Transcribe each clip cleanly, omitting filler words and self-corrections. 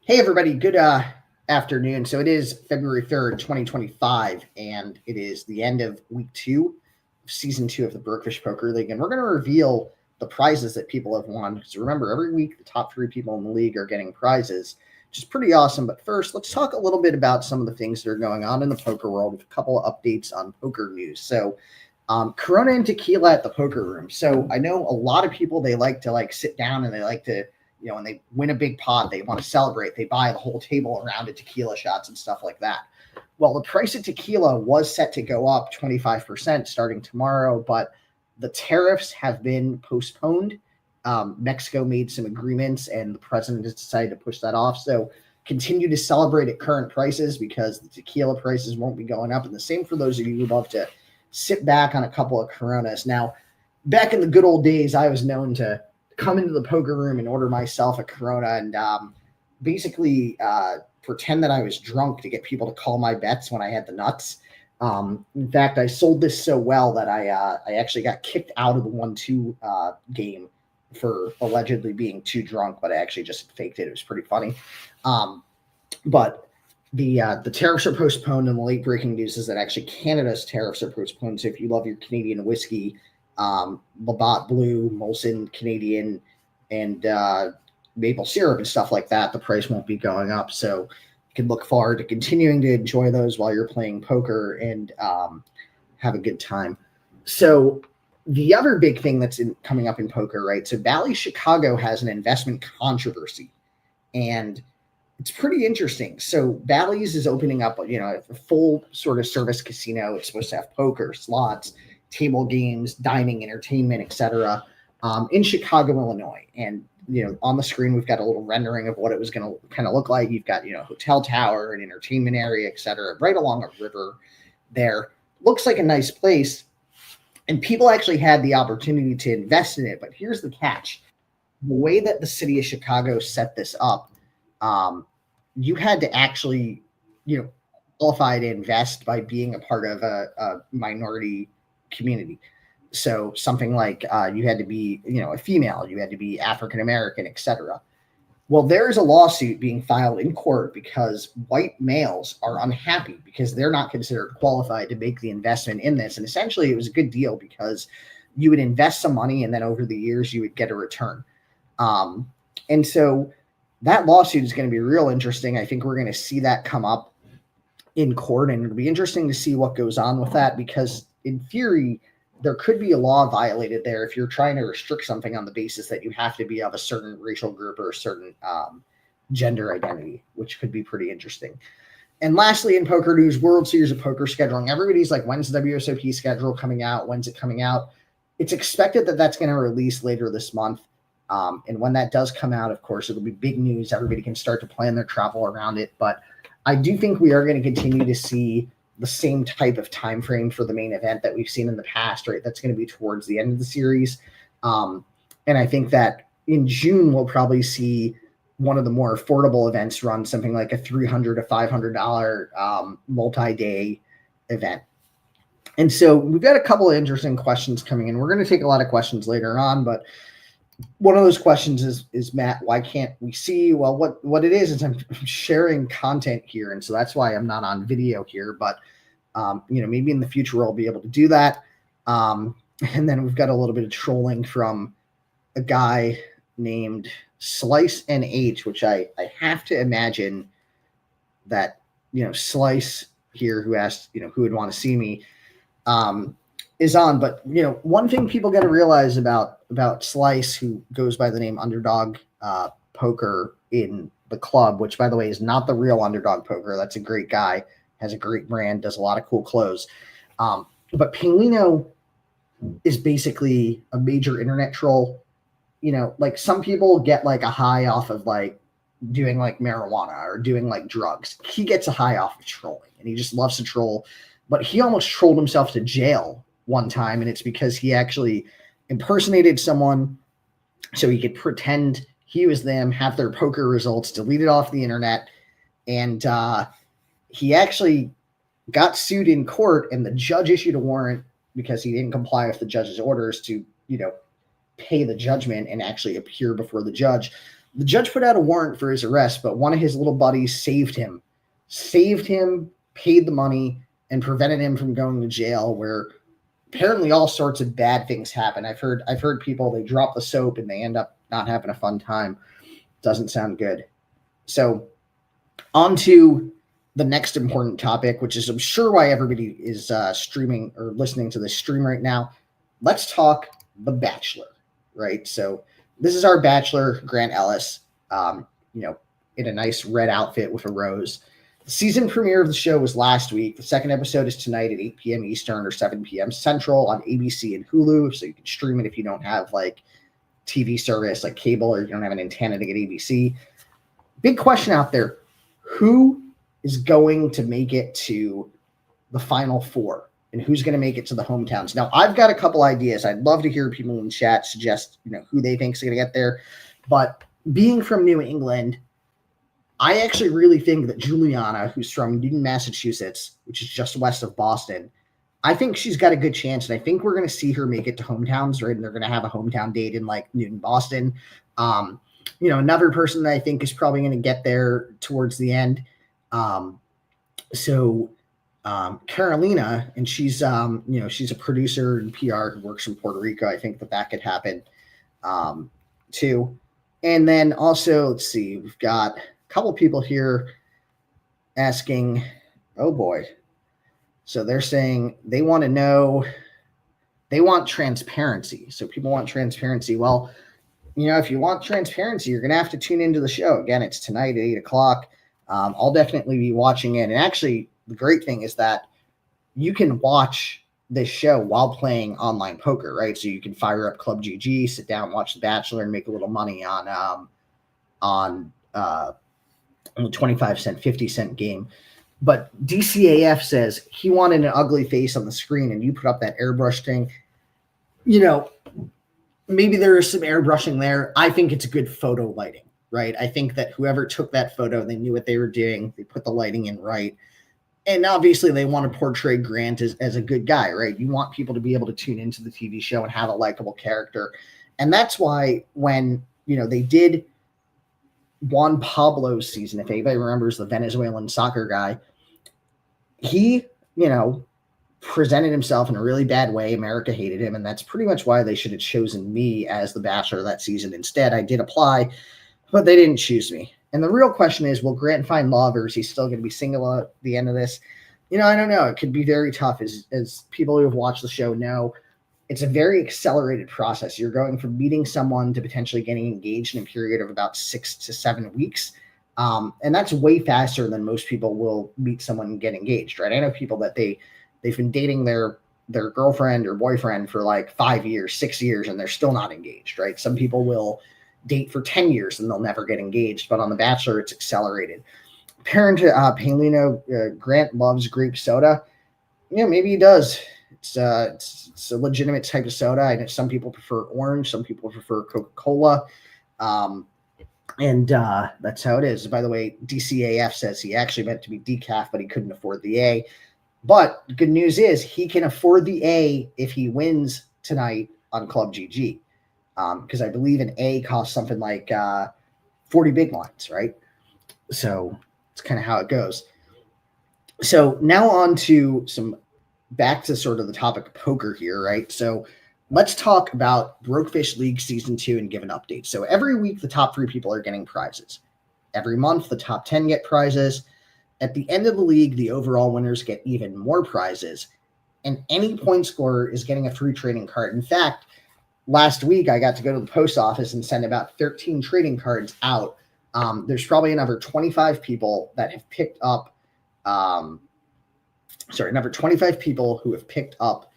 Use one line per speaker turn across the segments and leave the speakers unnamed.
Hey, everybody. Good afternoon. So it is February 3rd, 2025, and it is the end of week 2 of season 2 of the BrokeFish Poker League. And we're going to reveal the prizes that people have won. Because remember, every week the top 3 people in the league are getting prizes, which is pretty awesome. But first, let's talk a little bit about some of the things that are going on in the poker world with a couple of updates on poker news. So Corona and tequila at the poker room. So I know a lot of people, they like to sit down and they like to, when they win a big pot, they want to celebrate. They buy the whole table around of tequila shots and stuff like that. Well, the price of tequila was set to go up 25% starting tomorrow, but the tariffs have been postponed. Mexico made some agreements and the president has decided to push that off. So continue to celebrate at current prices because the tequila prices won't be going up. And the same for those of you who love to sit back on a couple of Coronas. Now, back in the good old days, I was known to come into the poker room and order myself a Corona and basically pretend that I was drunk to get people to call my bets when I had the nuts. In fact, I sold this so well that I actually got kicked out of the 1-2 game for allegedly being too drunk, but I actually just faked it. It was pretty funny. But the tariffs are postponed, and the late breaking news is that actually Canada's tariffs are postponed. So if you love your Canadian whiskey, Labatt Blue, Molson Canadian, and maple syrup and stuff like that, the price won't be going up. So you can look forward to continuing to enjoy those while you're playing poker and have a good time. So the other big thing that's coming up in poker, right? So Bally's Chicago has an investment controversy, and it's pretty interesting. So Bally's is opening up, a full sort of service casino. It's supposed to have poker, slots, table games, dining, entertainment, etc. In Chicago, Illinois. And, on the screen, we've got a little rendering of what it was going to kind of look like. You've got, a hotel tower, an entertainment area, etc., right along a river there. Looks like a nice place. And people actually had the opportunity to invest in it. But here's the catch. The way that the city of Chicago set this up, you had to actually, qualify to invest by being a part of a minority community. So something like you had to be, a female, you had to be African American, etc. Well, there's a lawsuit being filed in court because white males are unhappy because they're not considered qualified to make the investment in this. And essentially, it was a good deal because you would invest some money and then over the years you would get a return. And so that lawsuit is going to be real interesting. I think we're going to see that come up in court, and it'll be interesting to see what goes on with that because in theory, there could be a law violated there if you're trying to restrict something on the basis that you have to be of a certain racial group or a certain gender identity, which could be pretty interesting. And lastly, in poker news, World Series of Poker scheduling. Everybody's like, when's the WSOP schedule coming out? When's it coming out? It's expected that that's going to release later this month. And when that does come out, of course, it'll be big news. Everybody can start to plan their travel around it. But I do think we are going to continue to see the same type of time frame for the main event that we've seen in the past, right? That's going to be towards the end of the series. And I think that in June, we'll probably see one of the more affordable events run, something like a $300 to $500 multi-day event. And so we've got a couple of interesting questions coming in. We're going to take a lot of questions later on, but one of those questions is Matt, why can't we see? Well, what it is I'm sharing content here. And so that's why I'm not on video here, but maybe in the future I'll be able to do that. And then we've got a little bit of trolling from a guy named Slice NH, which I have to imagine that, Slice here who asked, who would want to see me, is on. But one thing people got to realize about Slice, who goes by the name Underdog Poker in the club, which by the way is not the real Underdog Poker. That's a great guy, has a great brand, does a lot of cool clothes. But Paulino is basically a major internet troll. Like some people get like a high off of like doing like marijuana or doing like drugs. He gets a high off of trolling, and he just loves to troll. But he almost trolled himself to jail one time, and it's because he actually impersonated someone so he could pretend he was them, have their poker results deleted off the internet, and he actually got sued in court, and the judge issued a warrant because he didn't comply with the judge's orders to, pay the judgment and actually appear before the judge. The judge put out a warrant for his arrest, but one of his little buddies saved him, paid the money, and prevented him from going to jail, where apparently all sorts of bad things happen. I've heard people, they drop the soap and they end up not having a fun time. Doesn't sound good. So on to the next important topic, which is I'm sure why everybody is streaming or listening to this stream right now. Let's talk The Bachelor, right? So this is our Bachelor, Grant Ellis, in a nice red outfit with a rose. The season premiere of the show was last week. The second episode is tonight at 8 p.m. Eastern or 7 p.m. Central on ABC and Hulu, so you can stream it if you don't have like TV service like cable or you don't have an antenna to get ABC. Big question out there. Who is going to make it to the final four and who's going to make it to the hometowns? Now, I've got a couple ideas. I'd love to hear people in chat suggest, who they think is going to get there. But being from New England, I actually really think that Juliana, who's from Newton, Massachusetts, which is just west of Boston, I think she's got a good chance. And I think we're going to see her make it to hometowns, right? And they're going to have a hometown date in like Newton, Boston. Another person that I think is probably going to get there towards the end. Carolina, and she's a producer and PR who works in Puerto Rico. I think that could happen too. And then also, let's see, we've got a couple people here asking, oh boy. So they're saying they want to know, they want transparency. So people want transparency. Well, if you want transparency, you're going to have to tune into the show. Again, it's tonight at 8 o'clock. I'll definitely be watching it. And actually, the great thing is that you can watch this show while playing online poker, right? So you can fire up Club GG, sit down, watch The Bachelor, and make a little money on 25-cent, 50-cent game. But DCAF says he wanted an ugly face on the screen, and you put up that airbrush thing. Maybe there is some airbrushing there. I think it's good photo lighting, right? I think that whoever took that photo, they knew what they were doing. They put the lighting in right. And obviously they want to portray Grant as a good guy, right? You want people to be able to tune into the TV show and have a likable character. And that's why when, they did Juan Pablo's season, if anybody remembers the Venezuelan soccer guy, he, presented himself in a really bad way. America hated him, and that's pretty much why they should have chosen me as the Bachelor that season. Instead, I did apply, but they didn't choose me. And the real question is, will Grant find love, or is he still going to be single at the end of this? I don't know. It could be very tough. As people who have watched the show know, it's a very accelerated process. You're going from meeting someone to potentially getting engaged in a period of about 6 to 7 weeks. And that's way faster than most people will meet someone and get engaged, right? I know people that they've been dating their girlfriend or boyfriend for like 5 years, 6 years, and they're still not engaged, right? Some people will date for 10 years and they'll never get engaged. But on The Bachelor, it's accelerated. Paulino, Grant loves grape soda. Maybe he does. It's a legitimate type of soda. I know some people prefer orange. Some people prefer Coca-Cola. And that's how it is. By the way, DCAF says he actually meant to be decaf, but he couldn't afford the A. But the good news is he can afford the A if he wins tonight on Club GG. Because I believe an A costs something like 40 big lines, right? So it's kind of how it goes. So now on to back to sort of the topic of poker here, right? So let's talk about BrokeFish League Season 2 and give an update. So every week, the top 3 people are getting prizes. Every month, the top 10 get prizes. At the end of the league, the overall winners get even more prizes. And any point scorer is getting a free trading card. In fact, last week, I got to go to the post office and send about 13 trading cards out. There's probably another 25 people that have picked up another 25 people who have picked up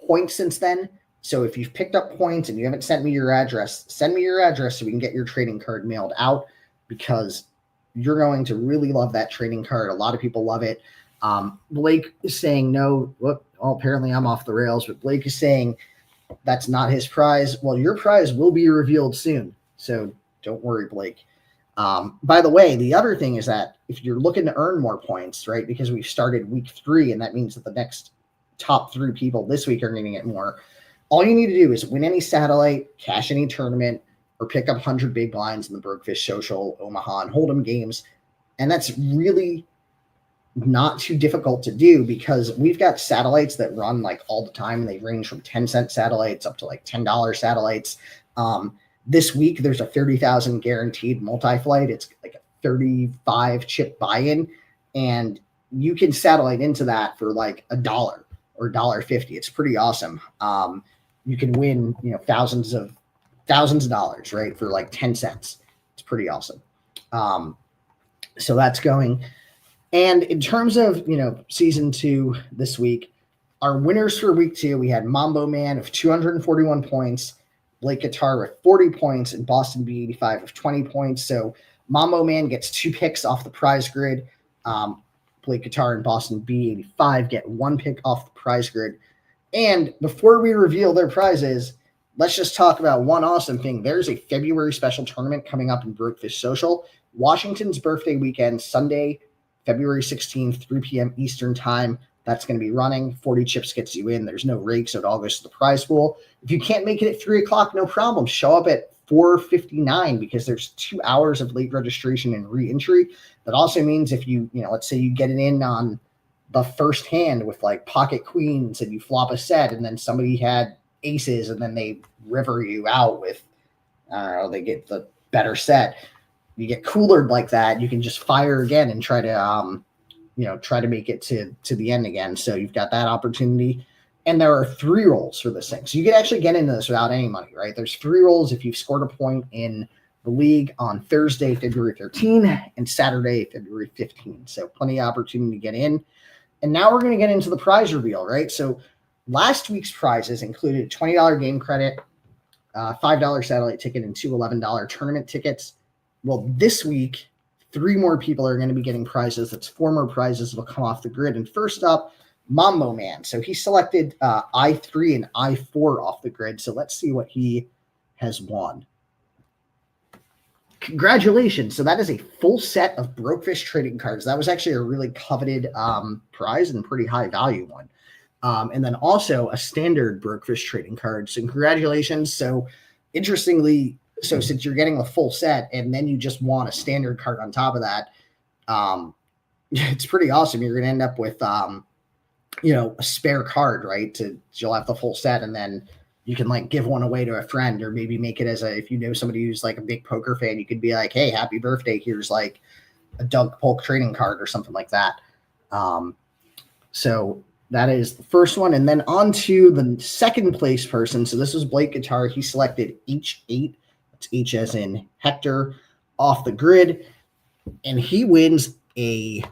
points since then. So if you've picked up points and you haven't sent me your address, send me your address so we can get your trading card mailed out, because you're going to really love that trading card. A lot of people love it. Blake is saying no. Well, apparently I'm off the rails, but Blake is saying that's not his prize. Well, your prize will be revealed soon, so don't worry, Blake. By the way, the other thing is that if you're looking to earn more points, right, because we've started week 3, and that means that the next top 3 people this week are going to get more, all you need to do is win any satellite, cash any tournament, or pick up 100 big blinds in the BrokeFish Social, Omaha, and Hold'em games. And that's really not too difficult to do because we've got satellites that run like all the time, and they range from 10-cent satellites up to like $10 satellites. This week, there's a 30,000 guaranteed multi-flight. It's like a 35 chip buy-in, and you can satellite into that for like $1 or $1.50. It's pretty awesome. You can win, thousands of dollars, right, for like 10 cents. It's pretty awesome. So that's going. And in terms of, season 2 this week, our winners for week 2, we had Mambo Man of 241 points, Blake Guitar with 40 points, and Boston B85 with 20 points. So Mambo Man gets 2 picks off the prize grid. Blake Guitar and Boston B85 get 1 pick off the prize grid. And before we reveal their prizes, let's just talk about one awesome thing. There's a February special tournament coming up in BrokeFish Social. Washington's birthday weekend, Sunday, February 16th, 3 p.m. Eastern time. That's going to be running. 40 chips gets you in. There's no rake, so it all goes to the prize pool. If you can't make it at 3 o'clock, no problem. Show up at 4:59 because there's 2 hours of late registration and re-entry. That also means if you, let's say you get it in on the first hand with like pocket queens and you flop a set, and then somebody had aces and then they river you out with, they get the better set. You get coolered like that, you can just fire again and try to make it to the end again. So you've got that opportunity. And there are 3 rolls for this thing. So you can actually get into this without any money, right? There's 3 rolls if you've scored a point in the league on Thursday, February 13, and Saturday, February 15. So plenty of opportunity to get in. And now we're going to get into the prize reveal, right? So last week's prizes included $20 game credit, $5 satellite ticket, and 2 $11 tournament tickets. Well, this week, 3 more people are going to be getting prizes. That's 4 more prizes that will come off the grid. And first up, Mambo Man. So he selected I3 and I4 off the grid. So let's see what he has won. Congratulations. So that is a full set of BrokeFish trading cards. That was actually a really coveted prize and pretty high value one. And then also a standard BrokeFish trading card. So congratulations. So interestingly, since you're getting the full set and then you just want a standard card on top of that, it's pretty awesome. You're going to end up with, a spare card, right? You'll have the full set, and then you can like give one away to a friend, or maybe make it as if you know somebody who's like a big poker fan, you could be like, hey, happy birthday. Here's like a Doug Polk trading card or something like that. So that is the first one. And then on to the second place person. So this was Blake Guitar. He selected H8. That's H as in Hector off the grid. And he wins a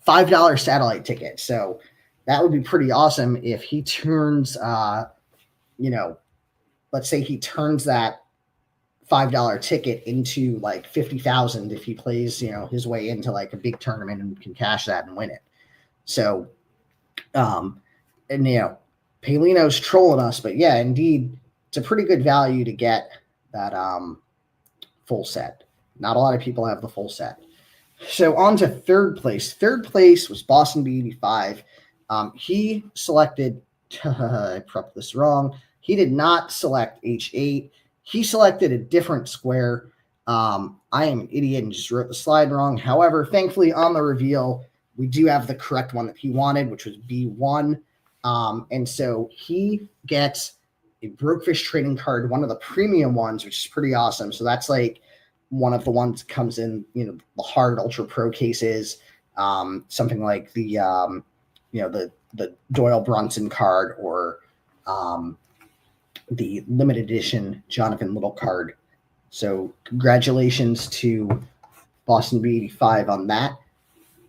$5 satellite ticket. So that would be pretty awesome if he turns, let's say he turns that $5 ticket into like 50,000 if he plays, his way into like a big tournament and can cash that and win it. So, Palino's trolling us, but yeah, indeed, it's a pretty good value to get that full set. Not a lot of people have the full set. So on to third place. Third place was Boston B85. He selected, I prepped this wrong. He did not select H8. He selected a different square. I am an idiot and just wrote the slide wrong. However, thankfully on the reveal, we do have the correct one that he wanted, which was B1. And so he gets a BrokeFish trading card, one of the premium ones, which is pretty awesome. So that's like one of the ones that comes in, the hard Ultra Pro cases, something like the Doyle Brunson card, or the limited edition Jonathan Little card. So congratulations to Boston B85 on that.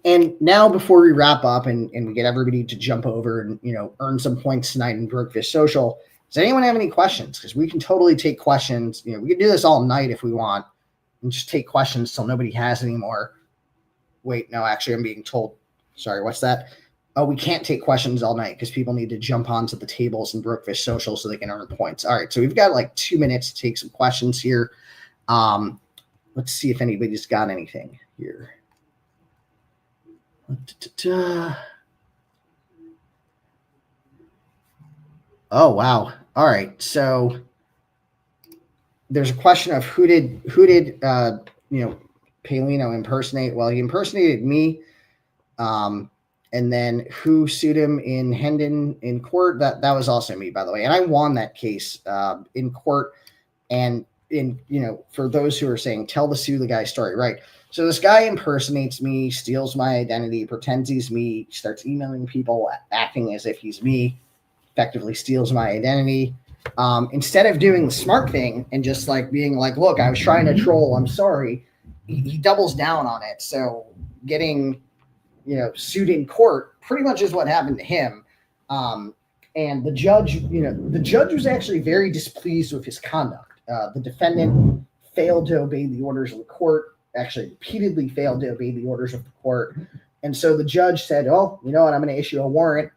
And now before we wrap up and we get everybody to jump over and, earn some points tonight in BrokeFish Social, does anyone have any questions? Because we can totally take questions. We can do this all night if we want and just take questions till nobody has any more. Wait, no, actually I'm being told. Sorry, what's that? Oh, we can't take questions all night because people need to jump onto the tables in BrokeFish Social so they can earn points. All right, so we've got like 2 minutes to take some questions here. Let's see if anybody's got anything here. Oh, wow. All right, so there's a question of who did Paolino impersonate? Well, he impersonated me. And then who sued him in Hendon in court? That was also me, by the way. And I won that case in court. And for those who are saying, tell the sue the guy story, right? So this guy impersonates me, steals my identity, pretends he's me, starts emailing people, acting as if he's me, effectively steals my identity. Instead of doing the smart thing and just like being like, look, I was trying to troll, I'm sorry, he doubles down on it. So getting sued in court pretty much is what happened to him. And the judge was actually very displeased with his conduct. The defendant failed to obey the orders of the court, actually repeatedly failed to obey the orders of the court. And so the judge said, oh, you know what, I'm going to issue a warrant.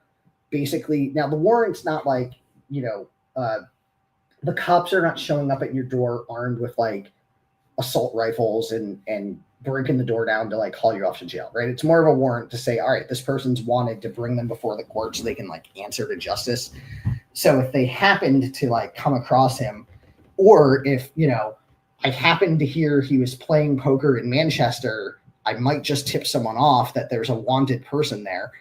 Basically, now the warrant's not like, the cops are not showing up at your door armed with like assault rifles and breaking the door down to like haul you off to jail, right? It's more of a warrant to say, all right, this person's wanted, to bring them before the court so they can like answer to justice. So if they happened to like come across him, or if, I happened to hear he was playing poker in Manchester, I might just tip someone off that there's a wanted person there.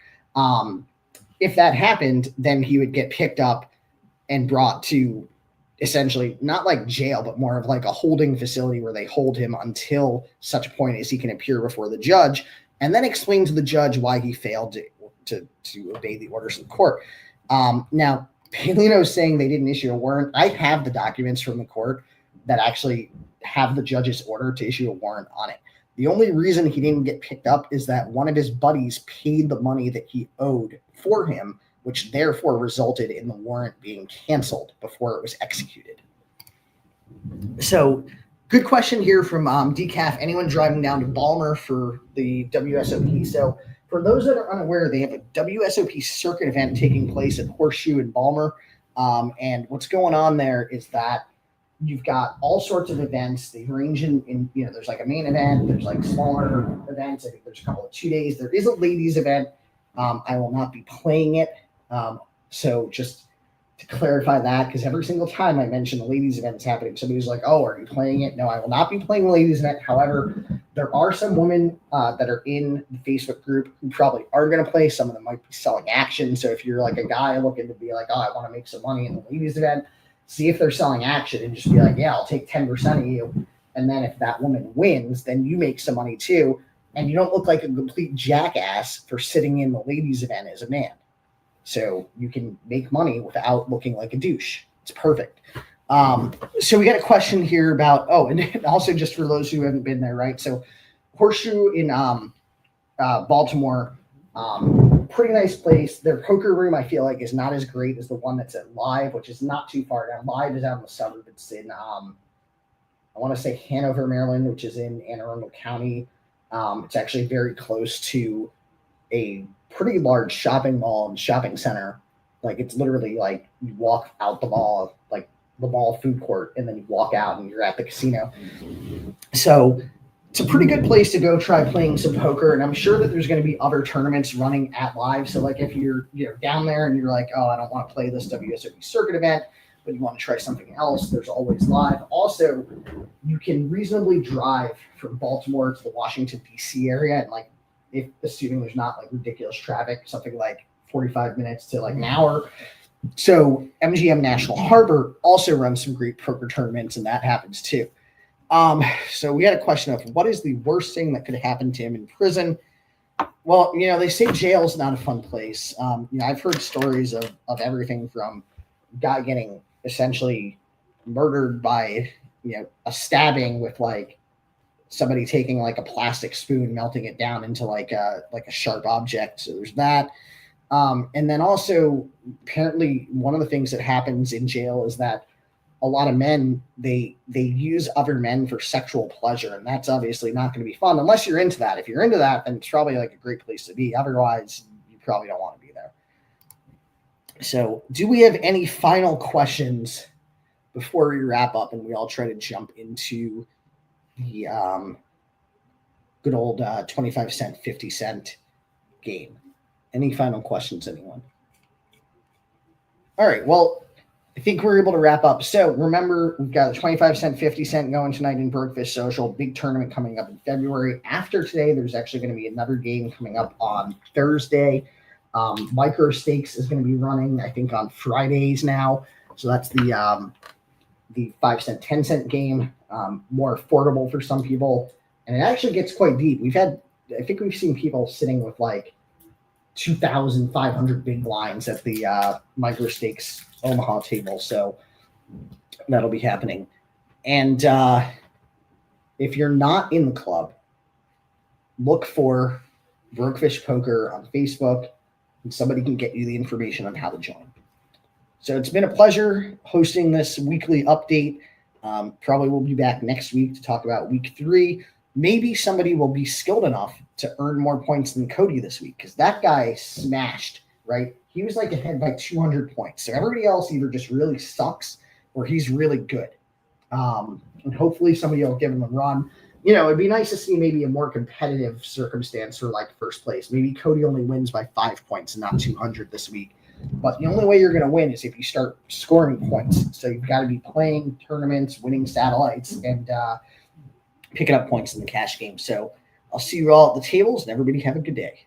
If that happened, then he would get picked up and brought to essentially not like jail, but more of like a holding facility where they hold him until such a point as he can appear before the judge and then explain to the judge why he failed to obey the orders of the court. Now, Paolino is saying they didn't issue a warrant. I have the documents from the court that actually have the judge's order to issue a warrant on it. The only reason he didn't get picked up is that one of his buddies paid the money that he owed for him, which therefore resulted in the warrant being canceled before it was executed. So good question here from Decaf. Anyone driving down to Balmer for the WSOP? So for those that are unaware, they have a WSOP circuit event taking place at Horseshoe in Balmer. And what's going on there is that you've got all sorts of events. They range in there's like a main event, there's like smaller events. I think there's a couple of 2 days. There is a ladies event. I will not be playing it. So just to clarify that, because every single time I mention the ladies event is happening, somebody's like, oh, are you playing it? No, I will not be playing the ladies event. However, there are some women that are in the Facebook group who probably are going to play. Some of them might be selling action. So if you're like a guy looking to be like, oh, I want to make some money in the ladies event, see if they're selling action and just be like, yeah, I'll take 10% of you. And then if that woman wins, then you make some money too. And you don't look like a complete jackass for sitting in the ladies event as a man. So you can make money without looking like a douche. It's perfect. So we got a question here about, and also just for those who haven't been there, right? So Horseshoe in Baltimore, pretty nice place. Their poker room, I feel like, is not as great as the one that's at Live, which is not too far down. Live is out in the suburb. It's in, I want to say Hanover, Maryland, which is in Anne Arundel County. It's actually very close to a pretty large shopping mall and shopping center. Like it's literally like you walk out the mall, like the mall food court, and then you walk out and you're at the casino. So it's a pretty good place to go try playing some poker. And I'm sure that there's going to be other tournaments running at Live. So like if you're down there and you're like, oh, I don't want to play this WSOP circuit event, but you want to try something else, there's always Live. Also, you can reasonably drive from Baltimore to the Washington, D.C. area. And like, if assuming there's not like ridiculous traffic, something like 45 minutes to like an hour. So MGM National Harbor also runs some great poker tournaments, and that happens too. So we had a question of what is the worst thing that could happen to him in prison? Well, they say jail is not a fun place. I've heard stories of everything from guy getting essentially murdered by, a stabbing with like somebody taking like a plastic spoon, melting it down into like a sharp object. So there's that. And then also apparently one of the things that happens in jail is that a lot of men, they use other men for sexual pleasure. And that's obviously not going to be fun unless you're into that. If you're into that, then it's probably like a great place to be. Otherwise, you probably don't want to be there. So do we have any final questions before we wrap up and we all try to jump into the good old 25 cent, 50 cent game? Any final questions, anyone? All right. Well, I think we're able to wrap up. So remember, we've got a 25-cent, 50-cent going tonight in BrokeFish Social. Big tournament coming up in February. After today, there's actually going to be another game coming up on Thursday. Micro Stakes is going to be running, I think, on Fridays now. So that's the 5-cent, 10-cent game, more affordable for some people. And it actually gets quite deep. I think we've seen people sitting with like 2,500 big blinds at the Micro Stakes Omaha table. So that'll be happening. And if you're not in the club, look for BrokeFish Poker on Facebook, and somebody can get you the information on how to join. So it's been a pleasure hosting this weekly update. Probably we'll be back next week to talk about week 3. Maybe somebody will be skilled enough to earn more points than Cody this week, because that guy smashed, right? He was like ahead by 200 points. So everybody else either just really sucks or he's really good. And hopefully somebody will give him a run. You know, it'd be nice to see maybe a more competitive circumstance for like first place. Maybe Cody only wins by 5 points and not 200 this week. But the only way you're going to win is if you start scoring points. So you've got to be playing tournaments, winning satellites, and picking up points in the cash game. So I'll see you all at the tables, and everybody have a good day.